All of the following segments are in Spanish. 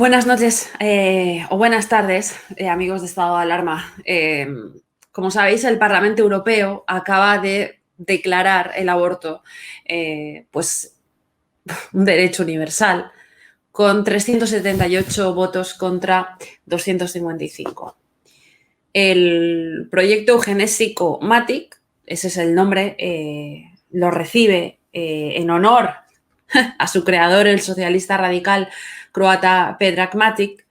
Buenas noches o buenas tardes, amigos de Estado de Alarma. Como sabéis, el Parlamento Europeo acaba de declarar el aborto pues un derecho universal con 378 votos contra 255. El proyecto eugenésico MATIC, ese es el nombre, lo recibe en honor a su creador, el socialista radical croata Predrag Matic,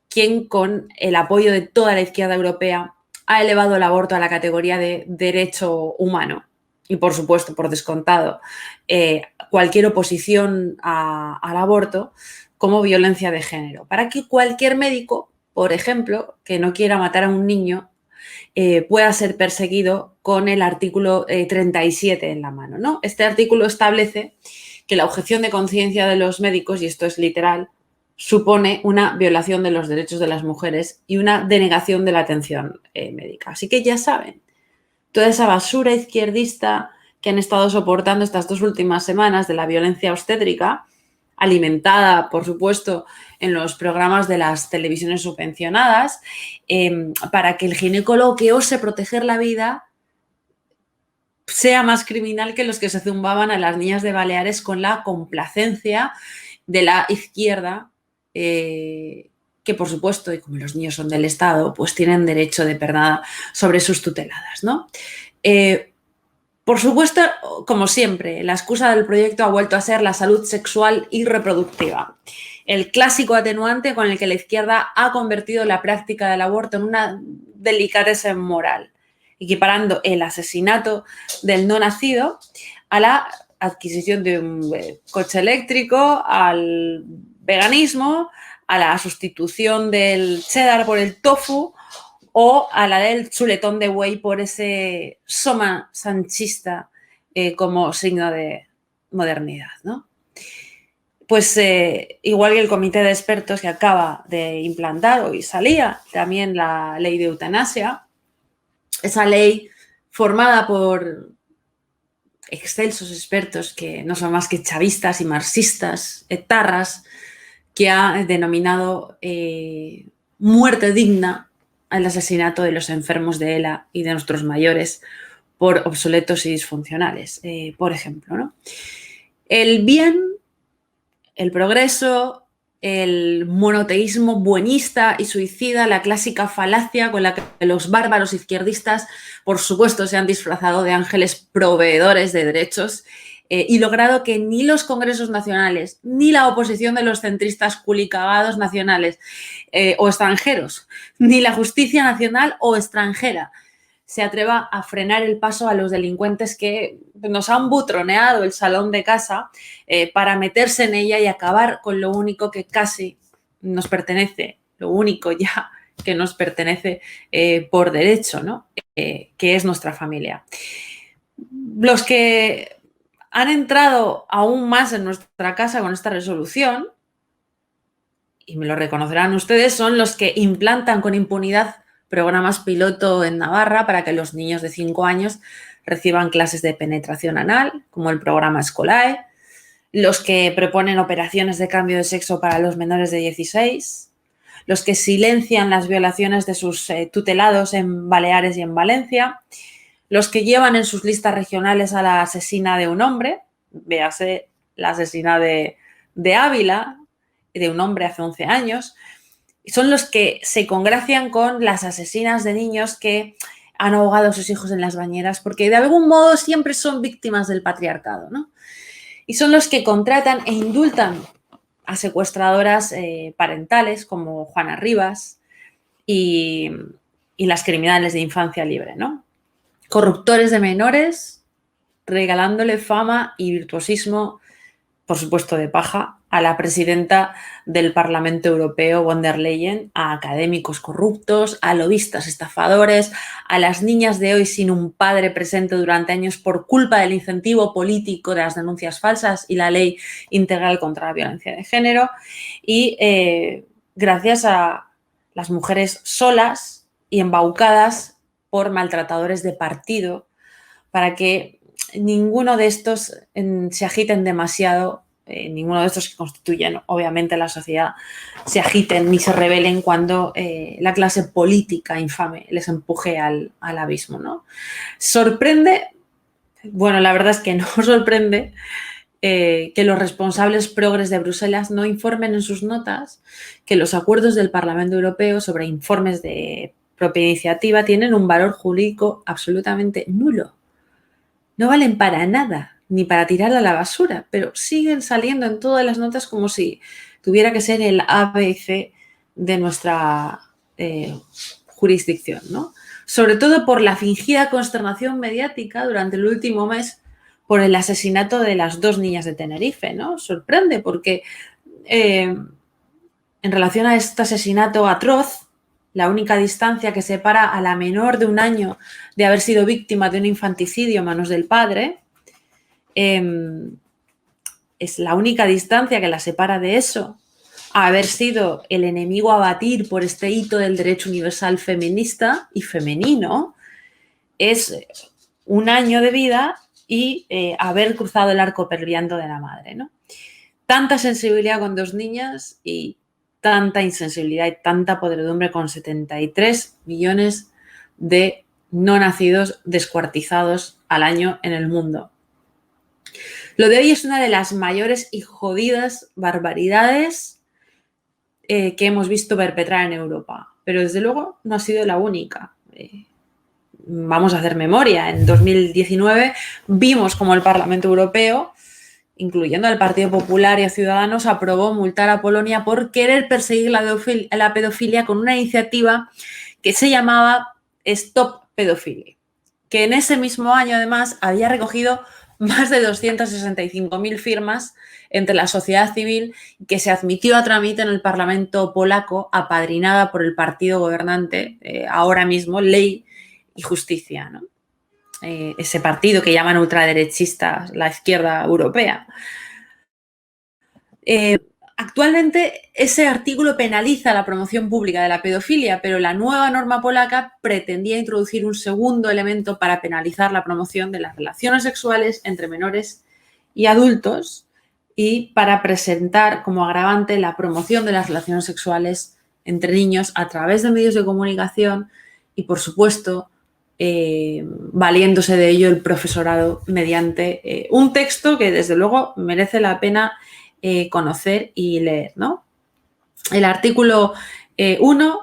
quien con el apoyo de toda la izquierda europea ha elevado el aborto a la categoría de derecho humano. Y por supuesto, por descontado, cualquier oposición al aborto como violencia de género, para que cualquier médico, por ejemplo, que no quiera matar a un niño, pueda ser perseguido con el artículo 37 en la mano, ¿no? Este artículo establece que la objeción de conciencia de los médicos, y esto es literal, supone una violación de los derechos de las mujeres y una denegación de la atención médica. Así que ya saben, toda esa basura izquierdista que han estado soportando estas 2 últimas semanas de la violencia obstétrica, alimentada, por supuesto, en los programas de las televisiones subvencionadas, para que el ginecólogo que ose proteger la vida sea más criminal que los que se zumbaban a las niñas de Baleares con la complacencia de la izquierda, que por supuesto, y como los niños son del Estado, pues tienen derecho de pernada sobre sus tuteladas, ¿no? Por supuesto, como siempre, la excusa del proyecto ha vuelto a ser la salud sexual y reproductiva. El clásico atenuante con el que la izquierda ha convertido la práctica del aborto en una delicadeza moral, equiparando el asesinato del no nacido a la adquisición de un coche eléctrico, al veganismo, a la sustitución del cheddar por el tofu o a la del chuletón de buey por ese soma sanchista como signo de modernidad, ¿no? Pues igual que el comité de expertos que acaba de implantar, hoy salía también la ley de eutanasia, esa ley formada por excelsos expertos que no son más que chavistas y marxistas, etarras, que ha denominado muerte digna al asesinato de los enfermos de ELA y de nuestros mayores por obsoletos y disfuncionales, por ejemplo, ¿no? El bien, el progreso, el monoteísmo buenista y suicida, la clásica falacia con la que los bárbaros izquierdistas, por supuesto, se han disfrazado de ángeles proveedores de derechos y logrado que ni los congresos nacionales ni la oposición de los centristas culicagados nacionales o extranjeros, ni la justicia nacional o extranjera se atreva a frenar el paso a los delincuentes que nos han butroneado el salón de casa para meterse en ella y acabar con lo único que casi nos pertenece, lo único ya que nos pertenece por derecho, ¿no? Que es nuestra familia. Los que han entrado aún más en nuestra casa con esta resolución, y me lo reconocerán ustedes, son los que implantan con impunidad programas piloto en Navarra para que los niños de 5 años reciban clases de penetración anal, como el programa Scolae, los que proponen operaciones de cambio de sexo para los menores de 16, los que silencian las violaciones de sus tutelados en Baleares y en Valencia, los que llevan en sus listas regionales a la asesina de un hombre, véase la asesina de Ávila, de un hombre hace 11 años, son los que se congracian con las asesinas de niños que han ahogado a sus hijos en las bañeras, porque de algún modo siempre son víctimas del patriarcado, ¿no? Y son los que contratan e indultan a secuestradoras parentales como Juana Rivas y las criminales de infancia libre, ¿no? Corruptores de menores regalándole fama y virtuosismo, por supuesto de paja, a la presidenta del Parlamento Europeo, von der Leyen, a académicos corruptos, a lobistas estafadores, a las niñas de hoy sin un padre presente durante años por culpa del incentivo político de las denuncias falsas y la ley integral contra la violencia de género, y gracias a las mujeres solas y embaucadas por maltratadores de partido para que ninguno de estos se agiten demasiado ninguno de estos que constituyen obviamente la sociedad, se agiten ni se rebelen cuando la clase política infame les empuje al abismo, ¿no? Sorprende, bueno, la verdad es que no sorprende que los responsables progres de Bruselas no informen en sus notas que los acuerdos del Parlamento Europeo sobre informes de propia iniciativa tienen un valor jurídico absolutamente nulo. No valen para nada, ni para tirarla a la basura, pero siguen saliendo en todas las notas como si tuviera que ser el ABC de nuestra jurisdicción, ¿no? Sobre todo por la fingida consternación mediática durante el último mes por el asesinato de las 2 niñas de Tenerife, ¿no? Sorprende porque en relación a este asesinato atroz, la única distancia que separa a la menor de 1 año de haber sido víctima de un infanticidio a manos del padre, es la única distancia que la separa de eso, a haber sido el enemigo a batir por este hito del derecho universal feminista y femenino, es 1 año de vida y haber cruzado el arco perdiendo de la madre, ¿no? Tanta sensibilidad con 2 niñas y tanta insensibilidad y tanta podredumbre con 73 millones de no nacidos descuartizados al año en el mundo. Lo de hoy es una de las mayores y jodidas barbaridades que hemos visto perpetrar en Europa, pero desde luego no ha sido la única. Vamos a hacer memoria. En 2019 vimos como el Parlamento Europeo, incluyendo al Partido Popular y a Ciudadanos, aprobó multar a Polonia por querer perseguir la pedofilia con una iniciativa que se llamaba Stop Pedofilia, que en ese mismo año además había recogido más de 265.000 firmas entre la sociedad civil, que se admitió a trámite en el Parlamento polaco, apadrinada por el partido gobernante, ahora mismo Ley y Justicia, ¿no? Ese partido que llaman ultraderechista, la izquierda europea. Actualmente ese artículo penaliza la promoción pública de la pedofilia, pero la nueva norma polaca pretendía introducir un segundo elemento para penalizar la promoción de las relaciones sexuales entre menores y adultos y para presentar como agravante la promoción de las relaciones sexuales entre niños a través de medios de comunicación y, por supuesto, valiéndose de ello el profesorado mediante un texto que desde luego merece la pena conocer y leer, ¿no? El artículo 1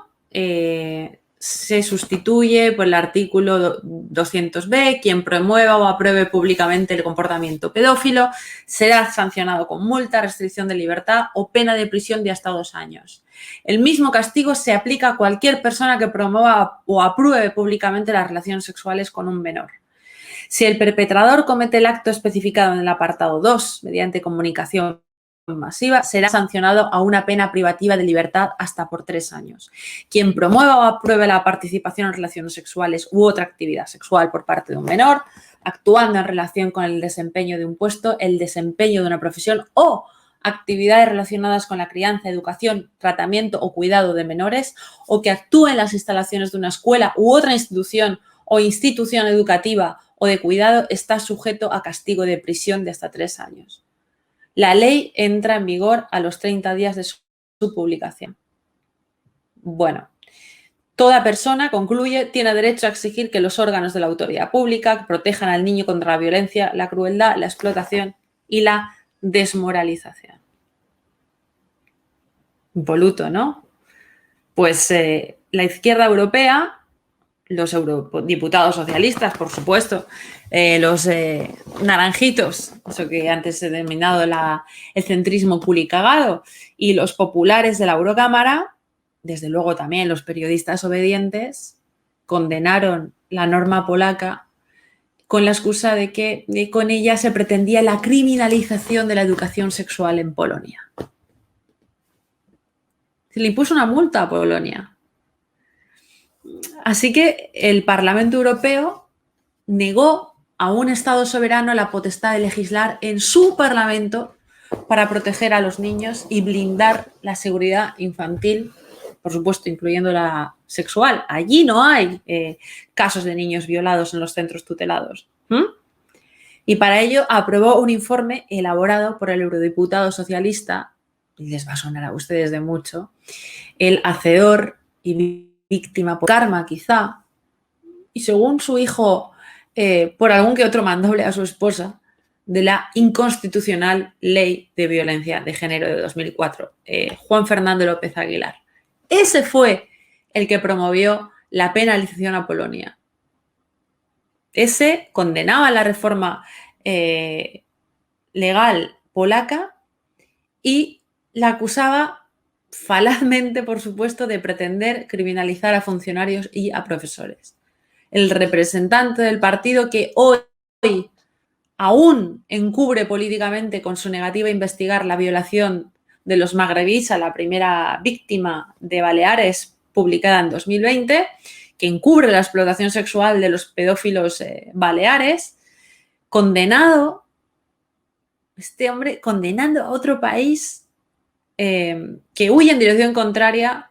se sustituye por el artículo 200b. Quien promueva o apruebe públicamente el comportamiento pedófilo será sancionado con multa, restricción de libertad o pena de prisión de hasta 2 años. El mismo castigo se aplica a cualquier persona que promueva o apruebe públicamente las relaciones sexuales con un menor. Si el perpetrador comete el acto especificado en el apartado 2 mediante comunicación masiva, será sancionado a una pena privativa de libertad hasta por 3 años. Quien promueva o apruebe la participación en relaciones sexuales u otra actividad sexual por parte de un menor, actuando en relación con el desempeño de un puesto, el desempeño de una profesión o actividades relacionadas con la crianza, educación, tratamiento o cuidado de menores, o que actúe en las instalaciones de una escuela u otra institución o institución educativa o de cuidado, está sujeto a castigo de prisión de hasta 3 años. La ley entra en vigor a los 30 días de su publicación. Bueno, toda persona, concluye, tiene derecho a exigir que los órganos de la autoridad pública protejan al niño contra la violencia, la crueldad, la explotación y la desmoralización. Impoluto, ¿no? Pues la izquierda europea, los eurodiputados socialistas, por supuesto, los naranjitos, eso que antes he denominado el centrismo culicagado, y los populares de la Eurocámara, desde luego también los periodistas obedientes, condenaron la norma polaca con la excusa de que con ella se pretendía la criminalización de la educación sexual en Polonia. Se le impuso una multa a Polonia. Así que el Parlamento Europeo negó a un Estado soberano la potestad de legislar en su Parlamento para proteger a los niños y blindar la seguridad infantil, por supuesto, incluyendo la sexual. Allí no hay casos de niños violados en los centros tutelados. Y para ello aprobó un informe elaborado por el eurodiputado socialista, y les va a sonar a ustedes de mucho, el hacedor y víctima por karma quizá, y según su hijo, por algún que otro mandoble a su esposa, de la inconstitucional Ley de Violencia de Género de 2004, Juan Fernando López Aguilar. Ese fue el que promovió la penalización a Polonia. Ese condenaba la reforma legal polaca y la acusaba falazmente, por supuesto, de pretender criminalizar a funcionarios y a profesores. El representante del partido que hoy aún encubre políticamente con su negativa a investigar la violación de los magrebíes a la primera víctima de Baleares, publicada en 2020, que encubre la explotación sexual de los pedófilos baleares, condenado, este hombre condenando a otro país que huye en dirección contraria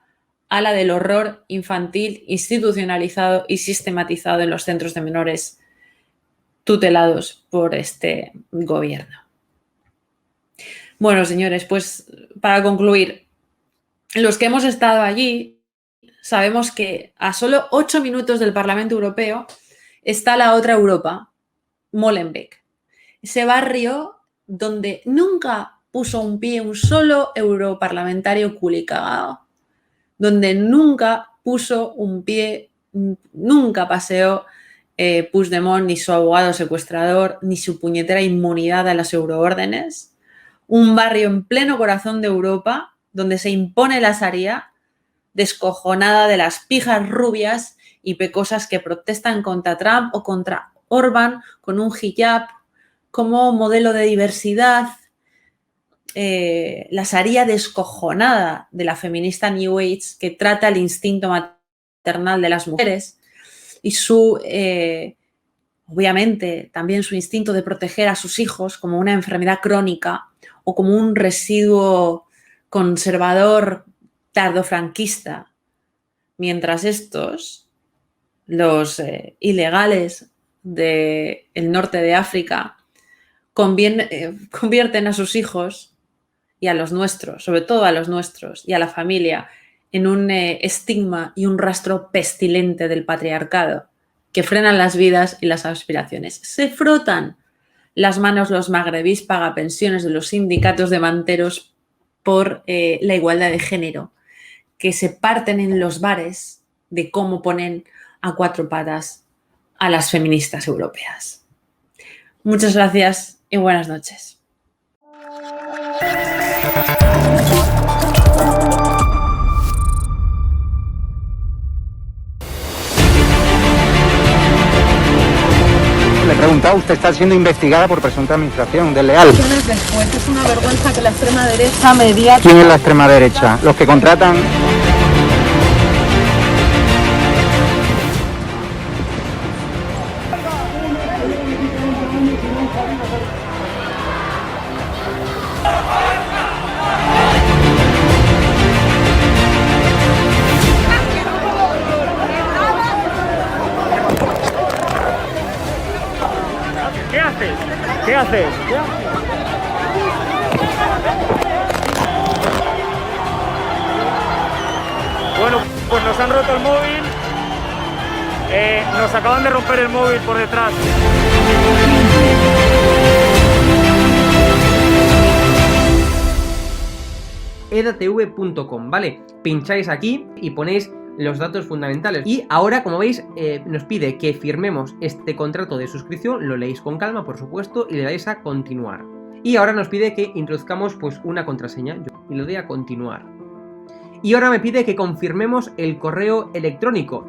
a la del horror infantil institucionalizado y sistematizado en los centros de menores tutelados por este gobierno. Bueno, señores, pues para concluir, los que hemos estado allí sabemos que a solo 8 minutos del Parlamento Europeo está la otra Europa, Molenbeek, ese barrio donde nunca puso un pie un solo europarlamentario culicagado, donde nunca puso un pie, nunca paseó Puigdemont ni su abogado secuestrador ni su puñetera inmunidad a las euroórdenes, un barrio en pleno corazón de Europa donde se impone la Sharia, descojonada de las pijas rubias y pecosas que protestan contra Trump o contra Orbán con un hijab como modelo de diversidad, la Sharia descojonada de la feminista New Age que trata el instinto maternal de las mujeres y su, obviamente, también su instinto de proteger a sus hijos como una enfermedad crónica o como un residuo conservador tardofranquista, mientras estos, los ilegales del norte de África, convierten a sus hijos y a los nuestros, sobre todo a los nuestros y a la familia, en un estigma y un rastro pestilente del patriarcado que frenan las vidas y las aspiraciones. Se frotan las manos los magrebís pagapensiones de los sindicatos de manteros por la igualdad de género, que se parten en los bares de cómo ponen a 4 patas a las feministas europeas. Muchas gracias y buenas noches. Le he preguntado, usted está siendo investigada por presunta administración desleal. Después es una vergüenza que la extrema derecha mediática... ¿Quién es la extrema derecha? Los que contratan... ¿Qué haces? ¿Qué haces? Bueno, pues nos han roto el móvil. Nos acaban de romper el móvil por detrás. edatv.com, ¿vale? Pincháis aquí y ponéis los datos fundamentales. Y ahora, como veis, nos pide que firmemos este contrato de suscripción, lo leéis con calma, por supuesto, y le dais a continuar. Y ahora nos pide que introduzcamos pues una contraseña, y lo doy a continuar. Y ahora me pide que confirmemos el correo electrónico.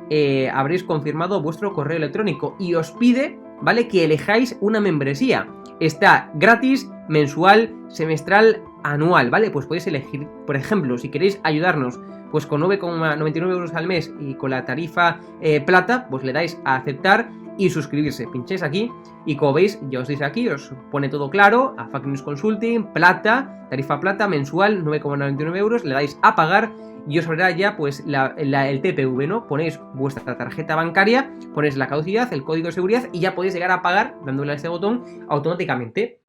Habréis confirmado vuestro correo electrónico y os pide, ¿vale?, que elijáis una membresía. Está gratis, mensual, semestral, anual, ¿vale? Pues podéis elegir, por ejemplo, si queréis ayudarnos pues con 9,99 euros al mes y con la tarifa plata, pues le dais a aceptar y suscribirse. Pincháis aquí y como veis, ya os dice aquí, os pone todo claro, a Fact News Consulting, plata, tarifa plata, mensual, 9,99 euros, le dais a pagar y os abrirá ya pues el TPV, ¿no? Ponéis vuestra tarjeta bancaria, ponéis la caducidad, el código de seguridad y ya podéis llegar a pagar dándole a este botón automáticamente.